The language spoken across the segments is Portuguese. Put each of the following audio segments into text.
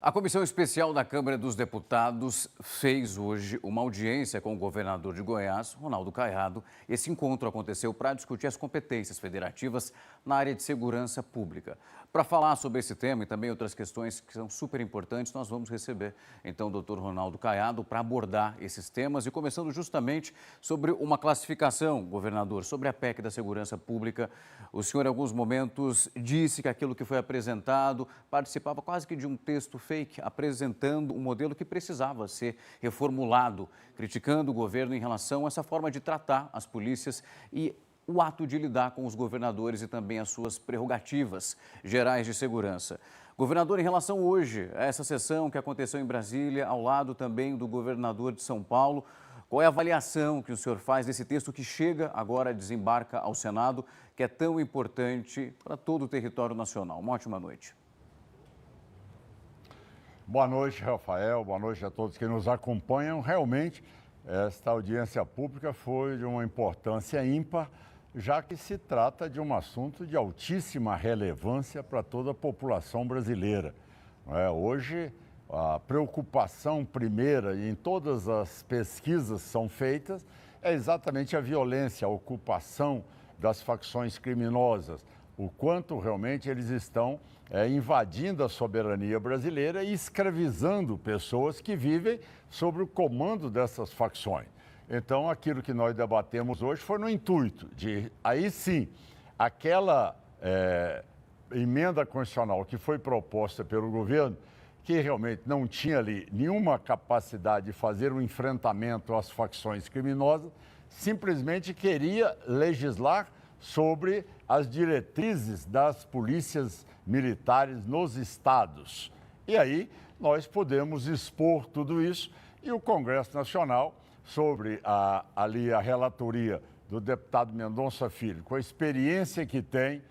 A Comissão Especial da Câmara dos Deputados fez hoje uma audiência com o governador de Goiás, Ronaldo Caiado. Esse encontro aconteceu para discutir as competências federativas na área de segurança pública. Para falar sobre esse tema e também outras questões que são super importantes, nós vamos receber então o doutor Ronaldo Caiado para abordar esses temas e começando justamente sobre uma classificação, governador, sobre a PEC da segurança pública. O senhor em alguns momentos disse que aquilo que foi apresentado participava quase que de um texto fake, apresentando um modelo que precisava ser reformulado, criticando o governo em relação a essa forma de tratar as polícias e o ato de lidar com os governadores e também as suas prerrogativas gerais de segurança. Governador, em relação hoje a essa sessão que aconteceu em Brasília, ao lado também do governador de São Paulo, qual é a avaliação que o senhor faz desse texto que chega agora, desembarca ao Senado, que é tão importante para todo o território nacional? Uma ótima noite. Boa noite, Rafael. Boa noite a todos que nos acompanham. Realmente, esta audiência pública foi de uma importância ímpar, já que se trata de um assunto de altíssima relevância para toda a população brasileira. Hoje, a preocupação primeira, e em todas as pesquisas que são feitas, é exatamente a violência, a ocupação das facções criminosas, o quanto realmente eles estão invadindo a soberania brasileira e escravizando pessoas que vivem sob o comando dessas facções. Então, aquilo que nós debatemos hoje foi no intuito de, aí sim, aquela emenda constitucional que foi proposta pelo governo, que realmente não tinha ali nenhuma capacidade de fazer um enfrentamento às facções criminosas, simplesmente queria legislar sobre as diretrizes das polícias militares nos estados. E aí nós podemos expor tudo isso e o Congresso Nacional, sobre ali a relatoria do deputado Mendonça Filho, com a experiência que tem,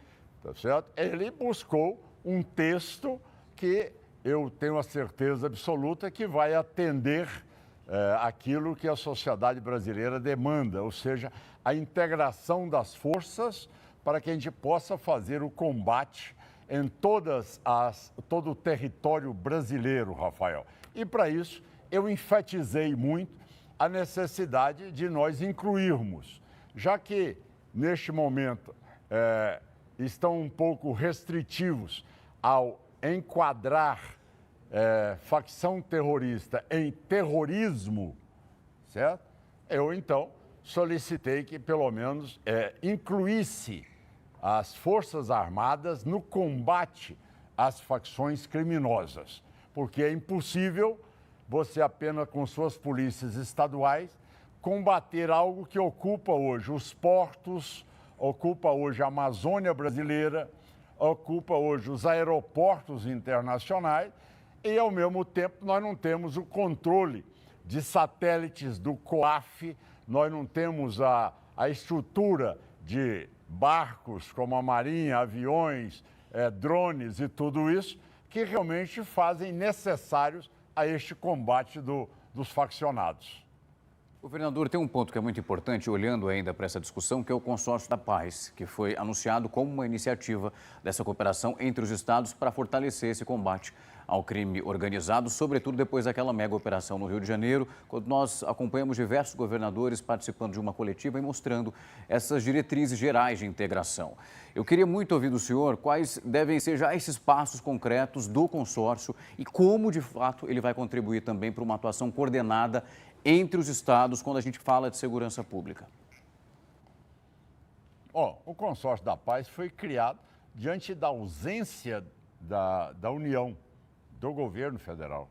tá certo? Ele buscou um texto que eu tenho a certeza absoluta que vai atender aquilo que a sociedade brasileira demanda, ou seja, a integração das forças para que a gente possa fazer o combate em todo o território brasileiro, Rafael. E para isso, eu enfatizei muito a necessidade de nós incluirmos, já que neste momento estão um pouco restritivos ao enquadrar facção terrorista em terrorismo, certo? Eu então solicitei que pelo menos incluísse as Forças Armadas no combate às facções criminosas, porque é impossível você apenas com suas polícias estaduais combater algo que ocupa hoje os portos, ocupa hoje a Amazônia brasileira, ocupa hoje os aeroportos internacionais e, ao mesmo tempo, nós não temos o controle de satélites do COAF, nós não temos a estrutura de barcos como a Marinha, aviões, drones e tudo isso, que realmente fazem necessários a este combate dos faccionados. Governador, tem um ponto que é muito importante, olhando ainda para essa discussão, que é o Consórcio da Paz, que foi anunciado como uma iniciativa dessa cooperação entre os estados para fortalecer esse combate ao crime organizado, sobretudo depois daquela mega operação no Rio de Janeiro, quando nós acompanhamos diversos governadores participando de uma coletiva e mostrando essas diretrizes gerais de integração. Eu queria muito ouvir do senhor quais devem ser já esses passos concretos do consórcio e como, de fato, ele vai contribuir também para uma atuação coordenada entre os estados quando a gente fala de segurança pública. O Consórcio da Paz foi criado diante da ausência da União, do governo federal.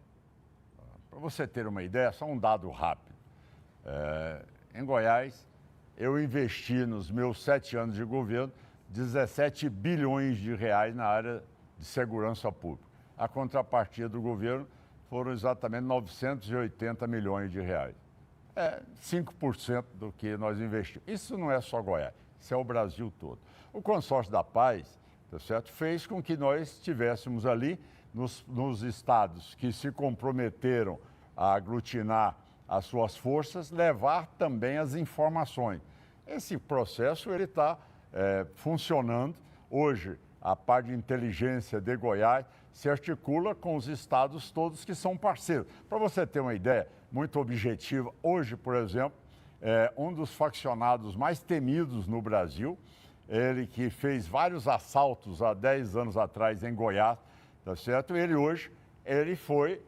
Para você ter uma ideia, só um dado rápido. Em Goiás, eu investi nos meus 7 anos de governo 17 bilhões de reais na área de segurança pública. A contrapartida do governo foram exatamente 980 milhões de reais. 5% do que nós investimos. Isso não é só Goiás, isso é o Brasil todo. O Consórcio da Paz, tá certo, fez com que nós tivéssemos ali, nos estados que se comprometeram a aglutinar as suas forças, levar também as informações. Esse processo ele está funcionando. Hoje, a parte de inteligência de Goiás se articula com os estados todos que são parceiros. Para você ter uma ideia muito objetiva, hoje, por exemplo, um dos faccionados mais temidos no Brasil, ele que fez vários assaltos há 10 anos atrás em Goiás, tá certo? Ele foi,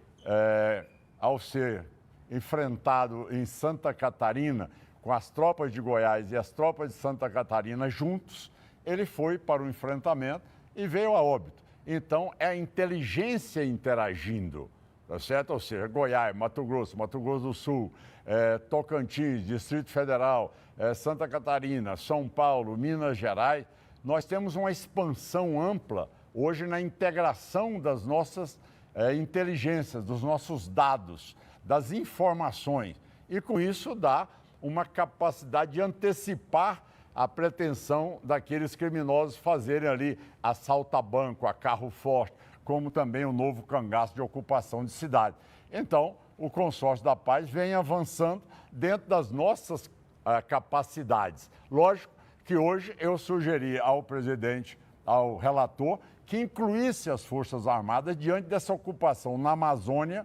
ao ser enfrentado em Santa Catarina, com as tropas de Goiás e as tropas de Santa Catarina juntos, ele foi para o enfrentamento e veio a óbito. Então, é a inteligência interagindo, tá certo? Ou seja, Goiás, Mato Grosso do Sul, Tocantins, Distrito Federal, Santa Catarina, São Paulo, Minas Gerais, nós temos uma expansão ampla hoje na integração das nossas inteligências, dos nossos dados, das informações. E com isso dá uma capacidade de antecipar a pretensão daqueles criminosos fazerem ali assalto a banco, a carro forte, como também o novo cangaço de ocupação de cidade. Então, o Consórcio da Paz vem avançando dentro das nossas capacidades. Lógico que hoje eu sugeri ao presidente, ao relator, que incluísse as Forças Armadas diante dessa ocupação na Amazônia,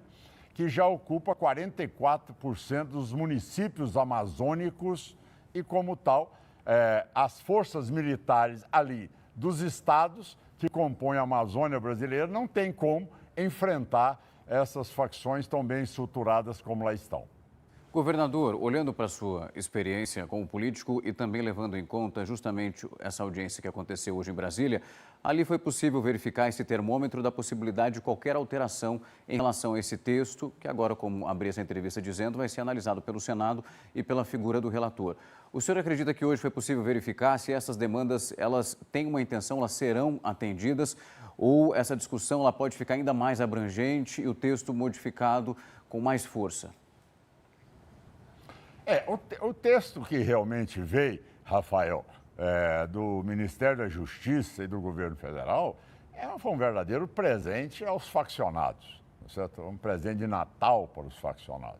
que já ocupa 44% dos municípios amazônicos e, como tal, as forças militares ali dos estados que compõem a Amazônia brasileira não tem como enfrentar essas facções tão bem estruturadas como lá estão. Governador, olhando para a sua experiência como político e também levando em conta justamente essa audiência que aconteceu hoje em Brasília, ali foi possível verificar esse termômetro da possibilidade de qualquer alteração em relação a esse texto, que agora, como abri essa entrevista dizendo, vai ser analisado pelo Senado e pela figura do relator. O senhor acredita que hoje foi possível verificar se essas demandas, elas têm uma intenção, elas serão atendidas, ou essa discussão ela pode ficar ainda mais abrangente e o texto modificado com mais força? O texto que realmente veio, Rafael, do Ministério da Justiça e do Governo Federal, foi um verdadeiro presente aos faccionados, certo? Um presente de Natal para os faccionados.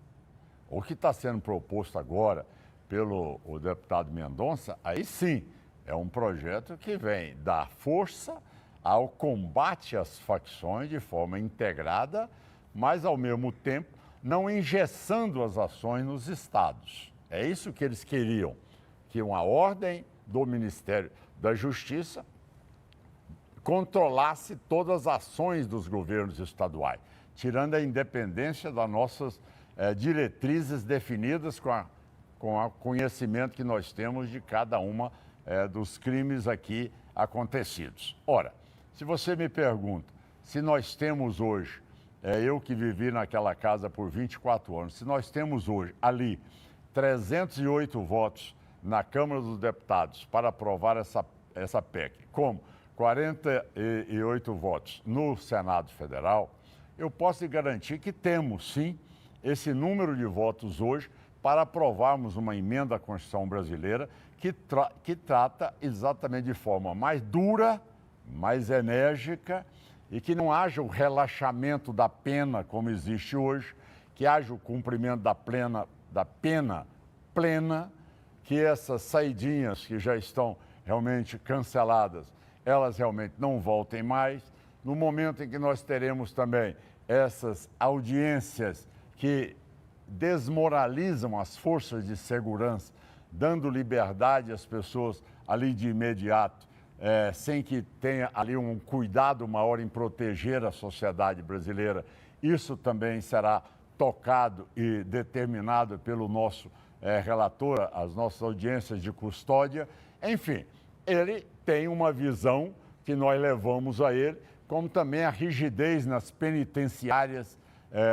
O que está sendo proposto agora pelo deputado Mendonça, aí sim, é um projeto que vem dar força ao combate às facções de forma integrada, mas ao mesmo tempo não engessando as ações nos estados. É isso que eles queriam, que uma ordem do Ministério da Justiça controlasse todas as ações dos governos estaduais, tirando a independência das nossas diretrizes definidas com o conhecimento que nós temos de cada uma dos crimes aqui acontecidos. Ora, se você me pergunta se nós temos hoje, eu que vivi naquela casa por 24 anos, se nós temos hoje ali 308 votos na Câmara dos Deputados para aprovar essa PEC, como 48 votos no Senado Federal, eu posso lhe garantir que temos, sim, esse número de votos hoje para aprovarmos uma emenda à Constituição brasileira que trata exatamente de forma mais dura, mais enérgica e que não haja o relaxamento da pena como existe hoje, que haja o cumprimento da pena plena, que essas saidinhas que já estão realmente canceladas, elas realmente não voltem mais. No momento em que nós teremos também essas audiências que desmoralizam as forças de segurança, dando liberdade às pessoas ali de imediato, sem que tenha ali um cuidado maior em proteger a sociedade brasileira, isso também será tocado e determinado pelo nosso relator, as nossas audiências de custódia. Enfim, ele tem uma visão que nós levamos a ele, como também a rigidez nas penitenciárias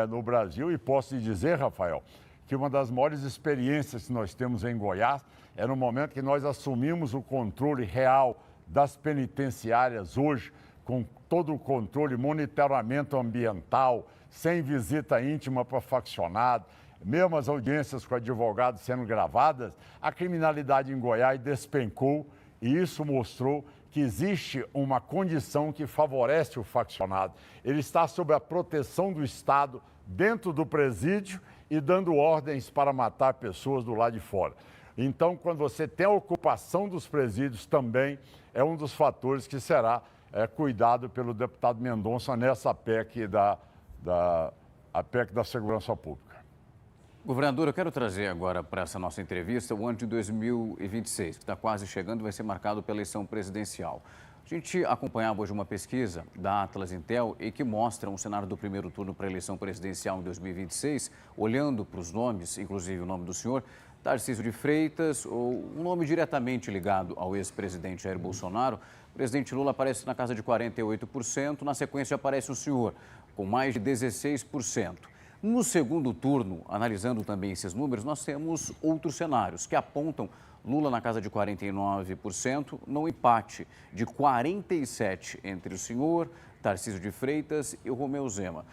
no Brasil. E posso lhe dizer, Rafael, que uma das maiores experiências que nós temos em Goiás é no momento que nós assumimos o controle real das penitenciárias hoje, com todo o controle, monitoramento ambiental, sem visita íntima para faccionado, mesmo as audiências com advogados sendo gravadas, a criminalidade em Goiás despencou e isso mostrou que existe uma condição que favorece o faccionado. Ele está sob a proteção do Estado dentro do presídio e dando ordens para matar pessoas do lado de fora. Então, quando você tem a ocupação dos presídios também, é um dos fatores que será cuidado pelo deputado Mendonça nessa PEC a PEC da Segurança Pública. Governador, eu quero trazer agora para essa nossa entrevista o ano de 2026, que está quase chegando e vai ser marcado pela eleição presidencial. A gente acompanhava hoje uma pesquisa da Atlas Intel e que mostra um cenário do primeiro turno para a eleição presidencial em 2026, olhando para os nomes, inclusive o nome do senhor, Tarcísio de Freitas, ou um nome diretamente ligado ao ex-presidente Jair Bolsonaro. O presidente Lula aparece na casa de 48%, na sequência aparece o senhor, com mais de 16%. No segundo turno, analisando também esses números, nós temos outros cenários que apontam Lula na casa de 49%, no empate de 47% entre o senhor, Tarcísio de Freitas e o Romeu Zema.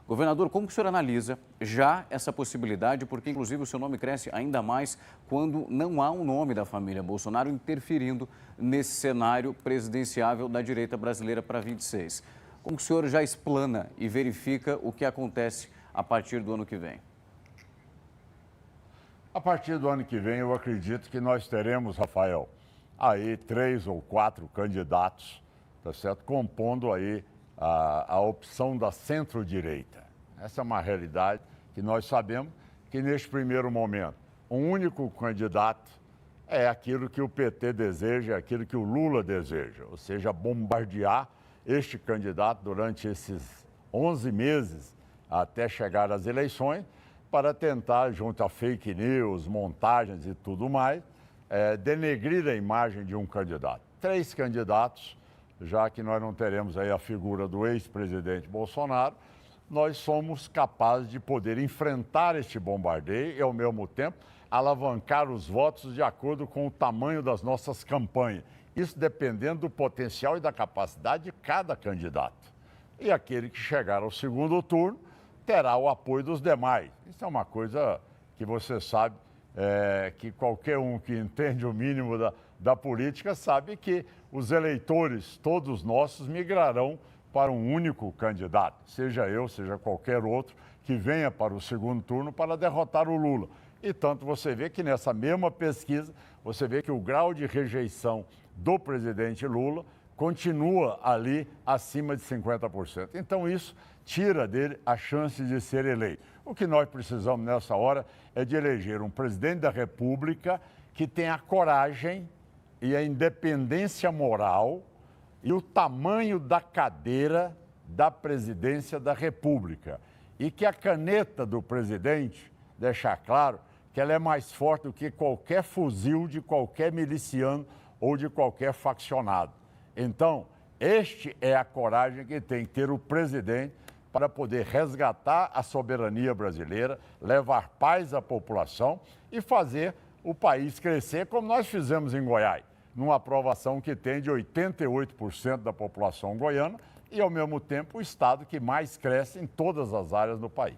Governador, como que o senhor analisa já essa possibilidade, porque inclusive o seu nome cresce ainda mais quando não há um nome da família Bolsonaro interferindo nesse cenário presidenciável da direita brasileira para 26? Como que o senhor já explana e verifica o que acontece a partir do ano que vem? A partir do ano que vem, eu acredito que nós teremos, Rafael, aí 3 ou 4 candidatos, tá certo? Compondo aí a opção da centro-direita. Essa é uma realidade que nós sabemos que, neste primeiro momento, um único candidato é aquilo que o PT deseja, é aquilo que o Lula deseja, ou seja, bombardear este candidato durante esses 11 meses até chegar às eleições, para tentar, junto a fake news, montagens e tudo mais, denegrir a imagem de um candidato. 3 candidatos, já que nós não teremos aí a figura do ex-presidente Bolsonaro, nós somos capazes de poder enfrentar este bombardeio e, ao mesmo tempo, alavancar os votos de acordo com o tamanho das nossas campanhas. Isso dependendo do potencial e da capacidade de cada candidato. E aquele que chegar ao segundo turno terá o apoio dos demais. Isso é uma coisa que você sabe, que qualquer um que entende o mínimo da política sabe que os eleitores, todos nossos, migrarão para um único candidato, seja eu, seja qualquer outro, que venha para o segundo turno para derrotar o Lula. E tanto você vê que nessa mesma pesquisa, você vê que o grau de rejeição do presidente Lula continua ali acima de 50%. Então isso tira dele a chance de ser eleito. O que nós precisamos nessa hora é de eleger um presidente da República que tenha a coragem e a independência moral e o tamanho da cadeira da presidência da República. E que a caneta do presidente deixar claro que ela é mais forte do que qualquer fuzil de qualquer miliciano ou de qualquer faccionado. Então, este é a coragem que tem que ter o presidente para poder resgatar a soberania brasileira, levar paz à população e fazer o país crescer como nós fizemos em Goiás, numa aprovação que tem de 88% da população goiana e, ao mesmo tempo, o estado que mais cresce em todas as áreas do país.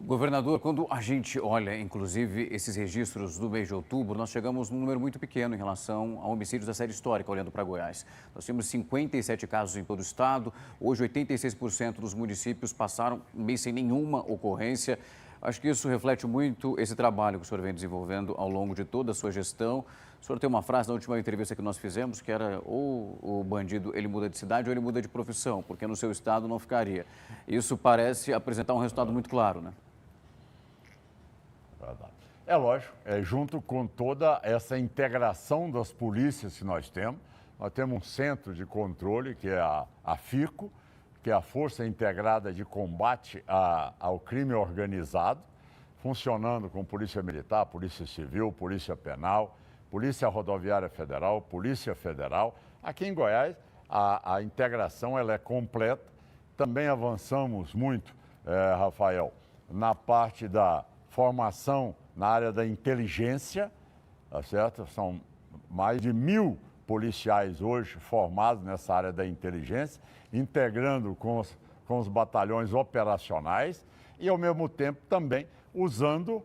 Governador, quando a gente olha, inclusive, esses registros do mês de outubro, nós chegamos num número muito pequeno em relação a homicídios da série histórica, olhando para Goiás. Nós temos 57 casos em todo o estado, hoje 86% dos municípios passaram um mês sem nenhuma ocorrência. Acho que isso reflete muito esse trabalho que o senhor vem desenvolvendo ao longo de toda a sua gestão. O senhor tem uma frase na última entrevista que nós fizemos, que era ou o bandido ele muda de cidade ou ele muda de profissão, porque no seu estado não ficaria. Isso parece apresentar um resultado muito claro, né? É lógico, junto com toda essa integração das polícias que nós temos um centro de controle, que é a FICO, que é a Força Integrada de Combate ao Crime Organizado, funcionando com Polícia Militar, Polícia Civil, Polícia Penal, Polícia Rodoviária Federal, Polícia Federal. Aqui em Goiás, a integração ela é completa. Também avançamos muito, Rafael, na parte da formação na área da inteligência, tá certo? São mais de 1.000 policiais hoje formados nessa área da inteligência, integrando com os batalhões operacionais e, ao mesmo tempo, também usando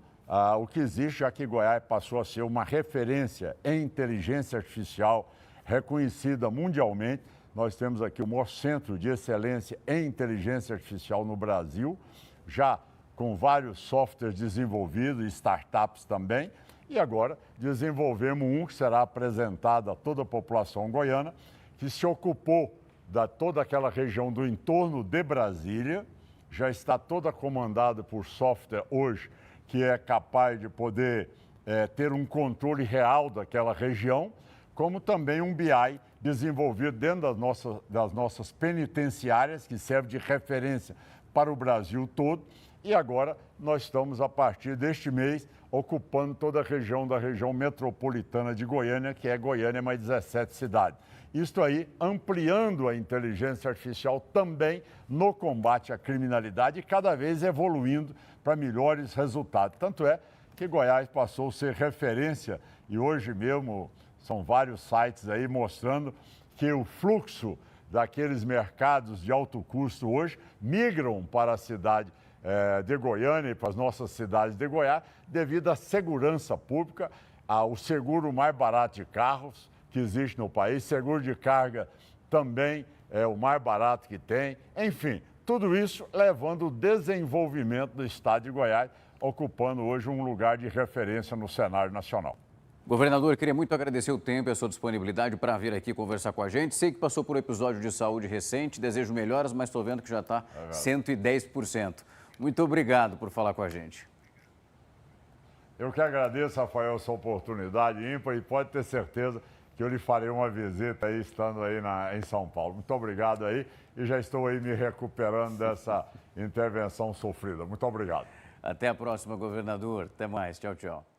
o que existe, já que Goiás passou a ser uma referência em inteligência artificial reconhecida mundialmente. Nós temos aqui o maior centro de excelência em inteligência artificial no Brasil, já com vários softwares desenvolvidos e startups também. E agora desenvolvemos um que será apresentado a toda a população goiana, que se ocupou da toda aquela região do entorno de Brasília, já está toda comandada por software hoje, que é capaz de poder ter um controle real daquela região, como também um BI desenvolvido dentro das nossas penitenciárias, que serve de referência para o Brasil todo. E agora nós estamos, a partir deste mês, ocupando toda a região da região metropolitana de Goiânia, que é Goiânia mais 17 cidades. Isto aí ampliando a inteligência artificial também no combate à criminalidade e cada vez evoluindo para melhores resultados. Tanto é que Goiás passou a ser referência e hoje mesmo são vários sites aí mostrando que o fluxo daqueles mercados de alto custo hoje migram para a cidade de Goiânia e para as nossas cidades de Goiás devido à segurança pública, ao seguro mais barato de carros que existe no país, seguro de carga também é o mais barato que tem, enfim, tudo isso levando o desenvolvimento do estado de Goiás, ocupando hoje um lugar de referência no cenário nacional. Governador, eu queria muito agradecer o tempo e a sua disponibilidade para vir aqui conversar com a gente. Sei que passou por um episódio de saúde recente, desejo melhoras, mas estou vendo que já está 110%. Muito obrigado por falar com a gente. Eu que agradeço, Rafael, essa oportunidade ímpar e pode ter certeza que eu lhe farei uma visita aí, estando aí em São Paulo. Muito obrigado aí e já estou aí me recuperando dessa intervenção sofrida. Muito obrigado. Até a próxima, governador. Até mais. Tchau, tchau.